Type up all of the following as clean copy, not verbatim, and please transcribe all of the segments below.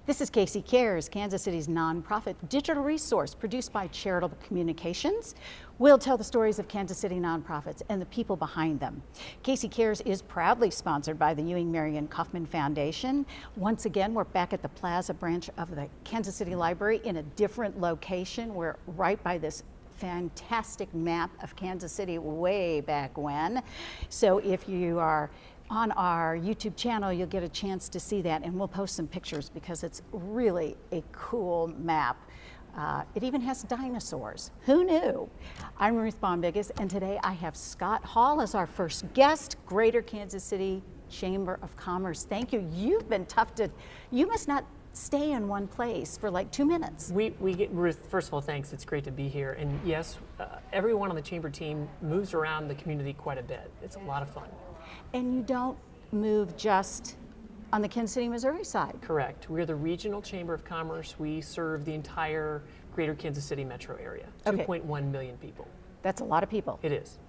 This is Casey Cares, Kansas City's nonprofit digital resource produced by Charitable Communications. We'll tell the stories of Kansas City nonprofits and the people behind them. Casey Cares is proudly sponsored by the Ewing Marion Kauffman Foundation. Once again, we're back at the Plaza branch of the Kansas City Library in a different location. We're right by this fantastic map of Kansas City way back when. So if you are on our YouTube channel, you'll get a chance to see that, and we'll post some pictures because it's really a cool map. It even has dinosaurs. Who knew? I'm Ruth Bombigas, and today I have Scott Hall as our first guest, Greater Kansas City Chamber of Commerce. Thank you. You've been tough to, you must not stay in one place for like 2 minutes. We get, Ruth, first of all, thanks. It's great to be here. And yes, everyone on the Chamber team moves around the community quite a bit. It's a lot of fun. And you don't move just on the Kansas City, Missouri side. Correct. We're the Regional Chamber of Commerce. We serve the entire Greater Kansas City metro area, Okay. 2.1 million people. That's a lot of people. It is.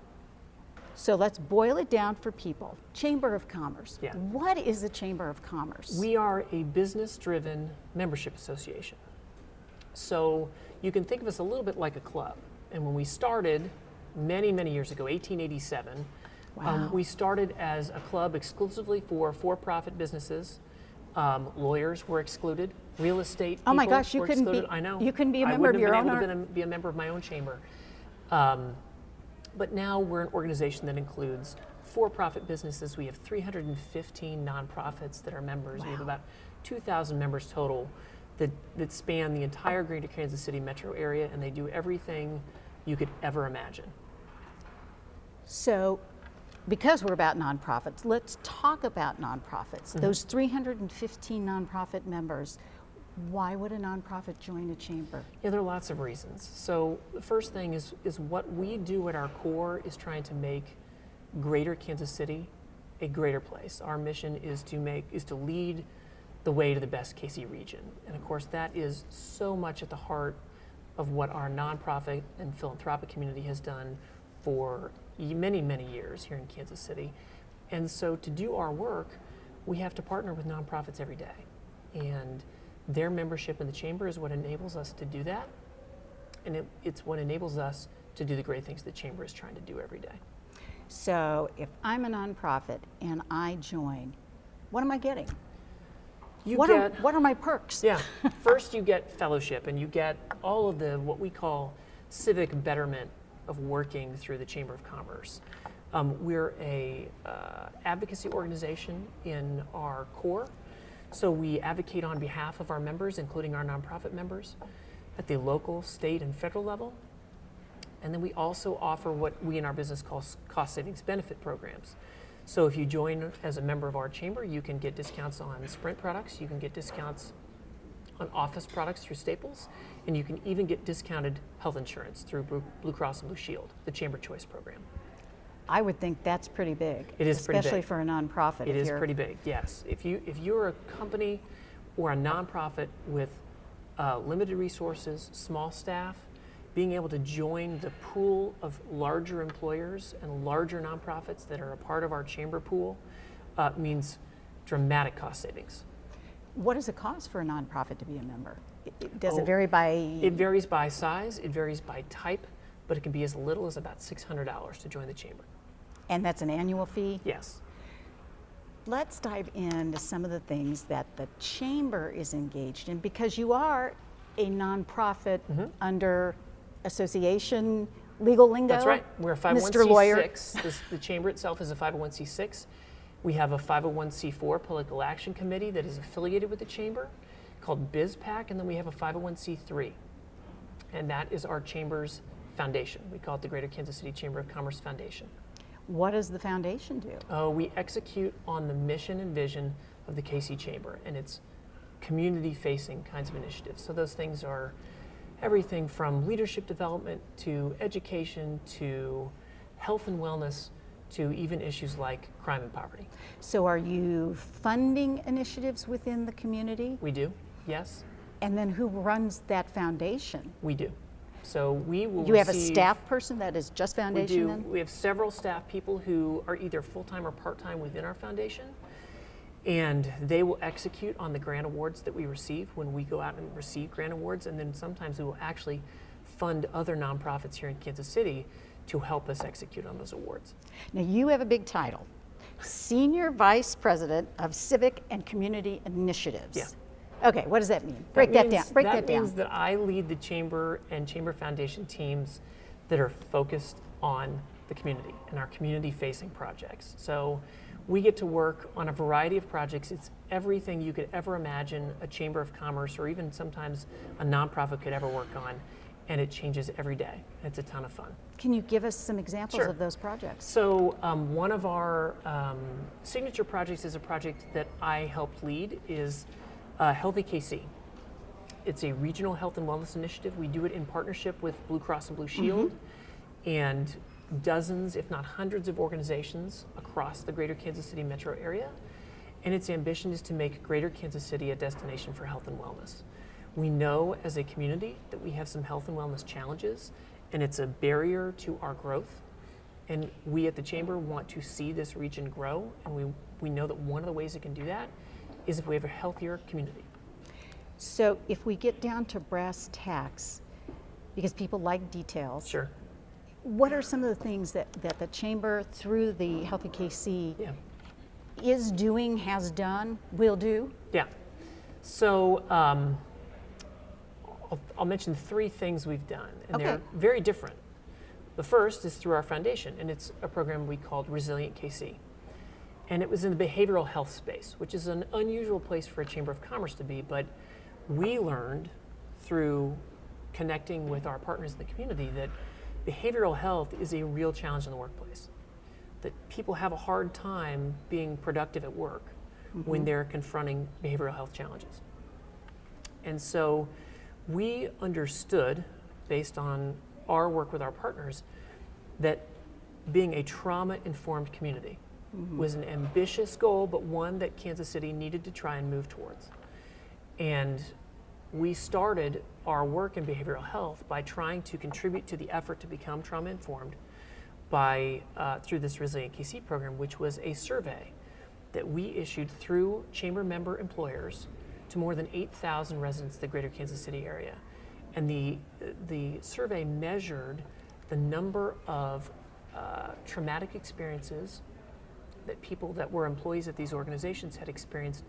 So let's boil it down for people. Chamber of Commerce. Yeah. What is the Chamber of Commerce? We are a business-driven membership association. So you can think of us a little bit like a club. And when we started many, many years ago, 1887, Wow. We started as a club exclusively for-profit businesses. Lawyers were excluded. Real estate people Oh my gosh, you were couldn't excluded. be. I know. You couldn't be a I member of wouldn't your have own. been able to be a member of my own chamber. But now we're an organization that includes for-profit businesses. We have 315 nonprofits that are members. Wow. We have about 2,000 members total that span the entire Greater Kansas City metro area, and they do everything you could ever imagine. So, because we're about nonprofits, let's talk about nonprofits. Mm-hmm. Those 315 nonprofit members, why would a nonprofit join a chamber? Yeah, there are lots of reasons. So the first thing is what we do at our core is trying to make Greater Kansas City a greater place. Our mission is to lead the way to the best KC region. And of course that is so much at the heart of what our nonprofit and philanthropic community has done for many, many years here in Kansas City. And so to do our work, we have to partner with nonprofits every day. And their membership in the chamber is what enables us to do that. And it's what enables us to do the great things the chamber is trying to do every day. So, if I'm a nonprofit and I join, what am I getting? What are my perks? Yeah, first you get fellowship, and you get all of the what we call civic betterment of working through the Chamber of Commerce. We're a advocacy organization in our core, so we advocate on behalf of our members, including our nonprofit members, at the local, state, and federal level. And then we also offer what we in our business call cost savings benefit programs. So if you join as a member of our chamber, you can get discounts on Sprint products, you can get discounts on office products through Staples, and you can even get discounted health insurance through Blue Cross and Blue Shield, the Chamber Choice program. I would think that's pretty big. It is pretty big. Especially for a nonprofit. It is pretty big, yes. If you're a company or a nonprofit with limited resources, small staff, being able to join the pool of larger employers and larger nonprofits that are a part of our chamber pool means dramatic cost savings. What does it cost for a nonprofit to be a member? Does it vary by? It varies by size, it varies by type, but it can be as little as about $600 to join the chamber. And that's an annual fee? Yes. Let's dive into some of the things that the chamber is engaged in, because you are a nonprofit under association legal lingo. That's right. We're a 501c6. Mr. Lawyer. The chamber itself is a 501c6. We have a 501c4 political action committee that is affiliated with the chamber called BizPAC, and then we have a 501c3. And that is our chamber's foundation. We call it the Greater Kansas City Chamber of Commerce Foundation. What does the foundation do? We execute on the mission and vision of the KC Chamber, and it's community-facing kinds of initiatives. So those things are everything from leadership development to education to health and wellness to even issues like crime and poverty. So are you funding initiatives within the community? We do, yes. And then who runs that foundation? We do. So we will You have a staff person that is just foundation we do. then? We have several staff people who are either full-time or part-time within our foundation. And they will execute on the grant awards that we receive when we go out and receive grant awards. And then sometimes we will actually fund other nonprofits here in Kansas City to help us execute on those awards. Now you have a big title, Senior Vice President of Civic and Community Initiatives. Yeah. Okay, what does that mean? Break that down. That means that I lead the Chamber and Chamber Foundation teams that are focused on the community and our community-facing projects. So we get to work on a variety of projects. It's everything you could ever imagine a Chamber of Commerce or even sometimes a nonprofit could ever work on, and it changes every day. It's a ton of fun. Can you give us some examples Sure. of those projects? So one of our signature projects is a project that I helped lead is Healthy KC. It's a regional health and wellness initiative. We do it in partnership with Blue Cross and Blue Shield and dozens, if not hundreds of organizations across the greater Kansas City metro area. And its ambition is to make greater Kansas City a destination for health and wellness. We know as a community that we have some health and wellness challenges, and it's a barrier to our growth. And we at the Chamber want to see this region grow, and we know that one of the ways it can do that is if we have a healthier community. So if we get down to brass tacks, because people like details, Sure. what are some of the things that the Chamber, through the Healthy KC, Yeah. is doing, has done, will do? Yeah. So I'll mention 3 things we've done, and Okay. they're very different. The first is through our foundation, and it's a program we called Resilient KC. And it was in the behavioral health space, which is an unusual place for a Chamber of Commerce to be, but we learned through connecting with our partners in the community that behavioral health is a real challenge in the workplace. That people have a hard time being productive at work when they're confronting behavioral health challenges. And so we understood, based on our work with our partners, that being a trauma-informed community was an ambitious goal, but one that Kansas City needed to try and move towards. And we started our work in behavioral health by trying to contribute to the effort to become trauma-informed by through this Resilient KC program, which was a survey that we issued through Chamber member employers to more than 8,000 residents of the greater Kansas City area. And the survey measured the number of traumatic experiences that people that were employees at these organizations had experienced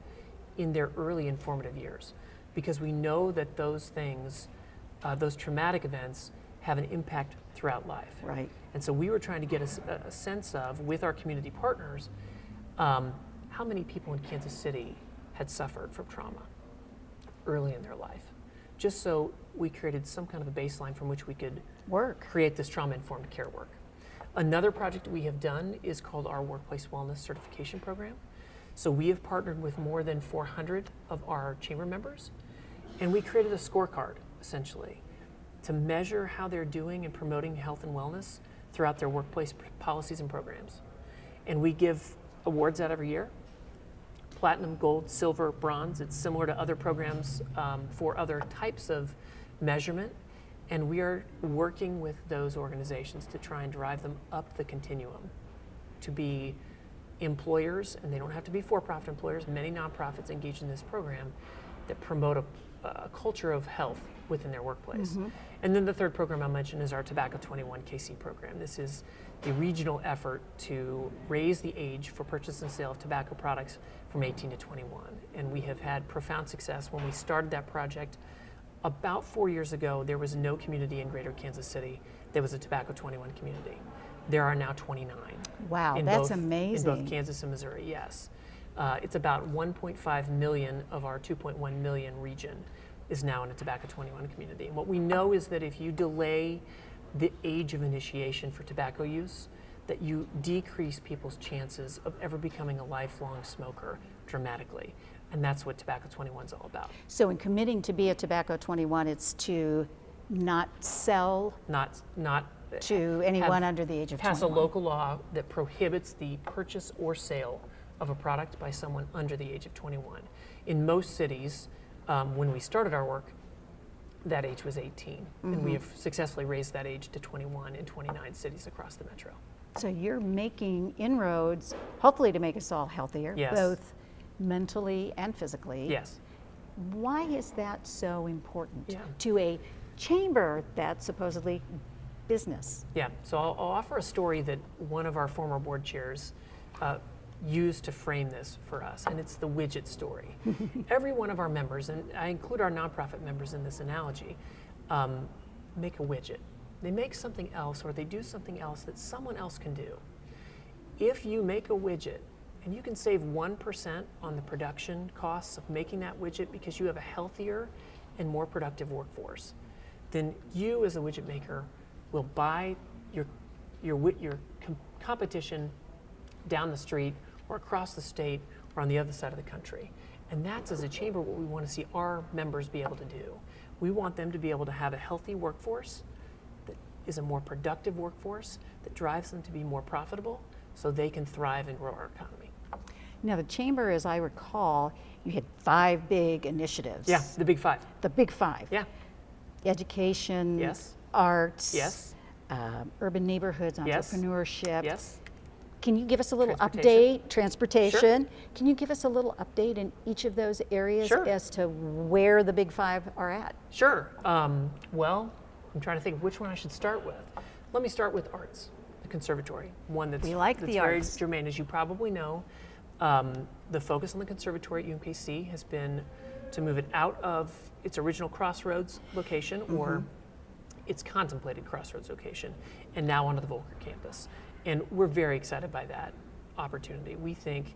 in their early informative years. Because we know that those things, those traumatic events, have an impact throughout life. Right. And so we were trying to get a sense of, with our community partners, how many people in Kansas City had suffered from trauma early in their life. Just so we created some kind of a baseline from which we could create this trauma-informed care work. Another project we have done is called our Workplace Wellness Certification Program. So we have partnered with more than 400 of our Chamber members, and we created a scorecard, essentially, to measure how they're doing in promoting health and wellness throughout their workplace policies and programs. And we give awards out every year: platinum, gold, silver, bronze. It's similar to other programs for other types of measurement. And we are working with those organizations to try and drive them up the continuum to be employers, and they don't have to be for-profit employers. Many nonprofits engage in this program that promote a culture of health within their workplace. And then the third program I'll mention is our Tobacco 21 KC program. This is the regional effort to raise the age for purchase and sale of tobacco products from 18 to 21. And we have had profound success. When we started that project about 4 years ago, there was no community in greater Kansas City that was a Tobacco 21 community. There are now 29. Wow, that's amazing. In both Kansas and Missouri, yes. It's about 1.5 million of our 2.1 million region is now in a Tobacco 21 community. And what we know is that if you delay the age of initiation for tobacco use, that you decrease people's chances of ever becoming a lifelong smoker dramatically. And that's what Tobacco 21 is all about. So in committing to be a Tobacco 21, it's to not sell Not to anyone under the age of 21. pass a local law that prohibits the purchase or sale of a product by someone under the age of 21. In most cities, when we started our work, that age was 18. And we have successfully raised that age to 21 in 29 cities across the metro. So you're making inroads, hopefully to make us all healthier, Yes. both mentally and physically. Yes. Why is that so important Yeah. to a chamber that's supposedly business? Yeah, so I'll offer a story that one of our former board chairs used to frame this for us, and it's the widget story. Every one of our members, and I include our nonprofit members in this analogy, make a widget. They make something else, or they do something else that someone else can do. If you make a widget and you can save 1% on the production costs of making that widget because you have a healthier and more productive workforce, then you as a widget maker will buy your competition down the street or across the state or on the other side of the country. And that's, as a chamber, what we want to see our members be able to do. We want them to be able to have a healthy workforce that is a more productive workforce that drives them to be more profitable so they can thrive and grow our economy. Now, the chamber, as I recall, you had 5 big initiatives. Yeah, the big 5. The big 5. Yeah. Education, Yes. arts, Yes. Urban neighborhoods, Yes. entrepreneurship. Yes. Can you give us a little Transportation. update? Transportation. Can you give us a little update in each of those areas Sure. as to where the big 5 are at? Sure. Well, I'm trying to think which one I should start with. Let me start with arts, the conservatory, one that's, We like that's the very arts. germane. As you probably know, the focus on the conservatory at UMKC has been to move it out of its original Crossroads location or its contemplated Crossroads location and now onto the Volker campus. And we're very excited by that opportunity. We think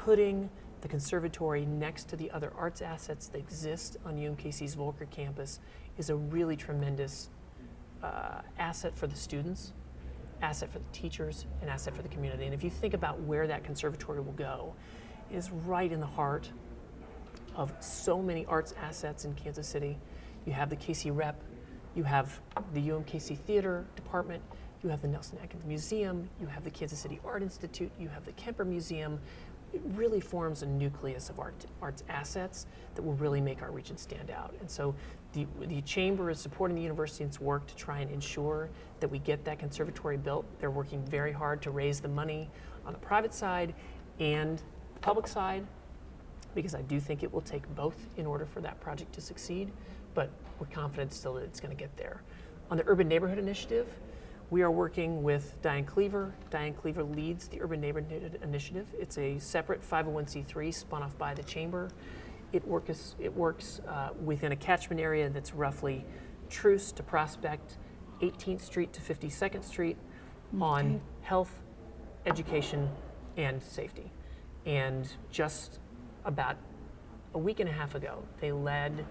putting the conservatory next to the other arts assets that exist on UMKC's Volker campus is a really tremendous asset for the students, asset for the teachers, and asset for the community. And if you think about where that conservatory will go, it is right in the heart of so many arts assets in Kansas City. You have the KC Rep, you have the UMKC Theater Department, you have the Nelson Atkins Museum, you have the Kansas City Art Institute, you have the Kemper Museum. It really forms a nucleus of arts assets that will really make our region stand out. And so the Chamber is supporting the university in its work to try and ensure that we get that conservatory built. They're working very hard to raise the money on the private side and the public side, because I do think it will take both in order for that project to succeed, but we're confident still that it's going to get there. On the Urban Neighborhood Initiative, we are working with Diane Cleaver. Diane Cleaver leads the Urban Neighborhood Initiative. It's a separate 501c3 spun off by the Chamber. It works within a catchment area that's roughly Truce to Prospect, 18th Street to 52nd Street on health, education, and safety. And just about a week and a half ago, they led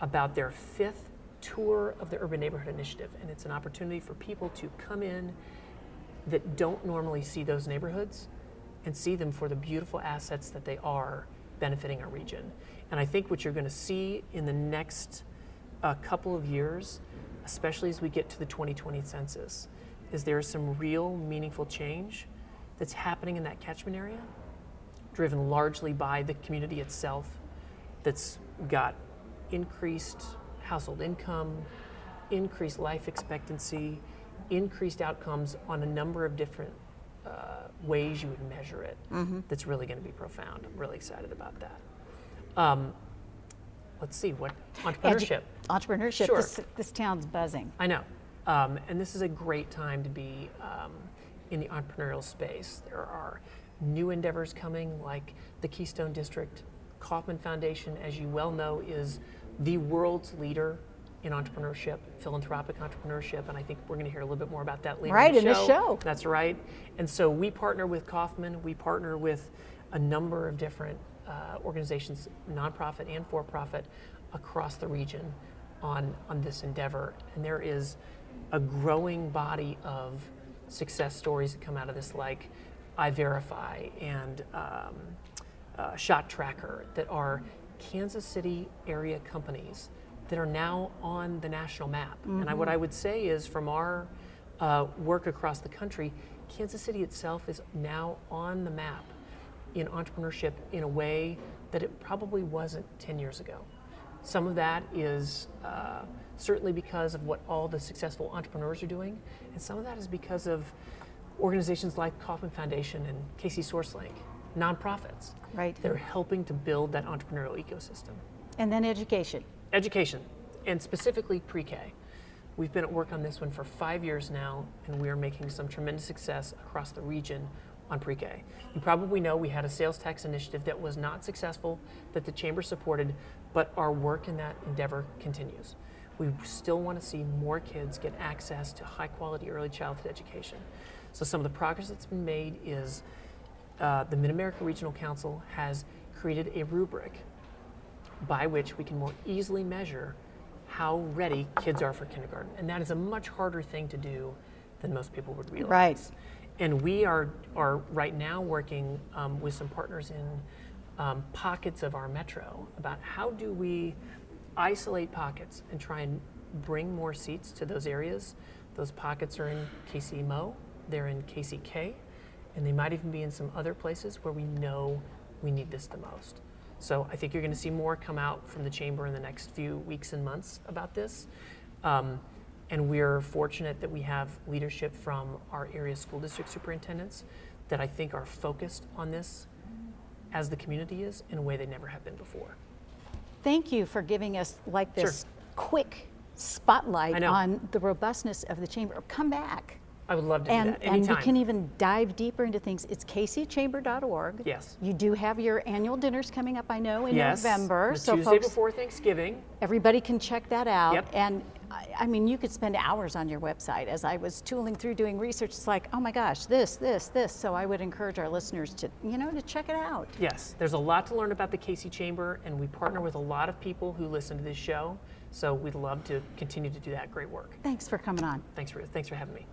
about their 5th tour of the Urban Neighborhood Initiative, and it's an opportunity for people to come in that don't normally see those neighborhoods and see them for the beautiful assets that they are benefiting our region. And I think what you're going to see in the next couple of years, especially as we get to the 2020 census, is there is some real meaningful change that's happening in that catchment area, driven largely by the community itself, that's got increased household income, increased life expectancy, increased outcomes on a number of different ways you would measure it. That's really going to be profound. I'm really excited about that. Let's see, what entrepreneurship. Entrepreneurship. Sure. This town's buzzing. I know. And this is a great time to be in the entrepreneurial space. There are new endeavors coming, like the Keystone District. Kauffman Foundation, as you well know, is the world's leader in entrepreneurship, philanthropic entrepreneurship, and I think we're going to hear a little bit more about that later Right, in the show. in the show. That's right. And so we partner with Kauffman, we partner with a number of different organizations, nonprofit and for-profit, across the region on this endeavor. And there is a growing body of success stories that come out of this, like iVerify and Shot Tracker, that are Kansas City area companies that are now on the national map. And what I would say is, from our work across the country, Kansas City itself is now on the map in entrepreneurship in a way that it probably wasn't 10 years ago. Some of that is certainly because of what all the successful entrepreneurs are doing, and some of that is because of organizations like Kauffman Foundation and KC SourceLink nonprofits Right. that are helping to build that entrepreneurial ecosystem. And then education. Education, and specifically pre-K. We've been at work on this one for 5 years now, and we are making some tremendous success across the region on pre-K. You probably know we had a sales tax initiative that was not successful, that the Chamber supported, but our work in that endeavor continues. We still want to see more kids get access to high quality early childhood education. So some of the progress that's been made is the Mid-America Regional Council has created a rubric by which we can more easily measure how ready kids are for kindergarten. And that is a much harder thing to do than most people would realize. Right. And we are right now working with some partners in pockets of our metro about how do we isolate pockets and try and bring more seats to those areas. Those pockets are in KCMO, they're in KCK, and they might even be in some other places where we know we need this the most. So I think you're going to see more come out from the Chamber in the next few weeks and months about this. And we're fortunate that we have leadership from our area school district superintendents that I think are focused on this as the community is in a way they never have been before. Thank you for giving us like this quick spotlight on the robustness of the Chamber. Come back. I would love to do that And anytime. we can even dive deeper into things. It's kcchamber.org. Yes. You do have your annual dinners coming up, I know, in Yes, November. the So Tuesday folks, before Thanksgiving. everybody can check that out. Yep. And I mean, you could spend hours on your website. As I was tooling through doing research, it's like, oh my gosh, this. So I would encourage our listeners to, to check it out. Yes, there's a lot to learn about the KC Chamber, and we partner with a lot of people who listen to this show. So we'd love to continue to do that great work. Thanks for coming on. Thanks for having me.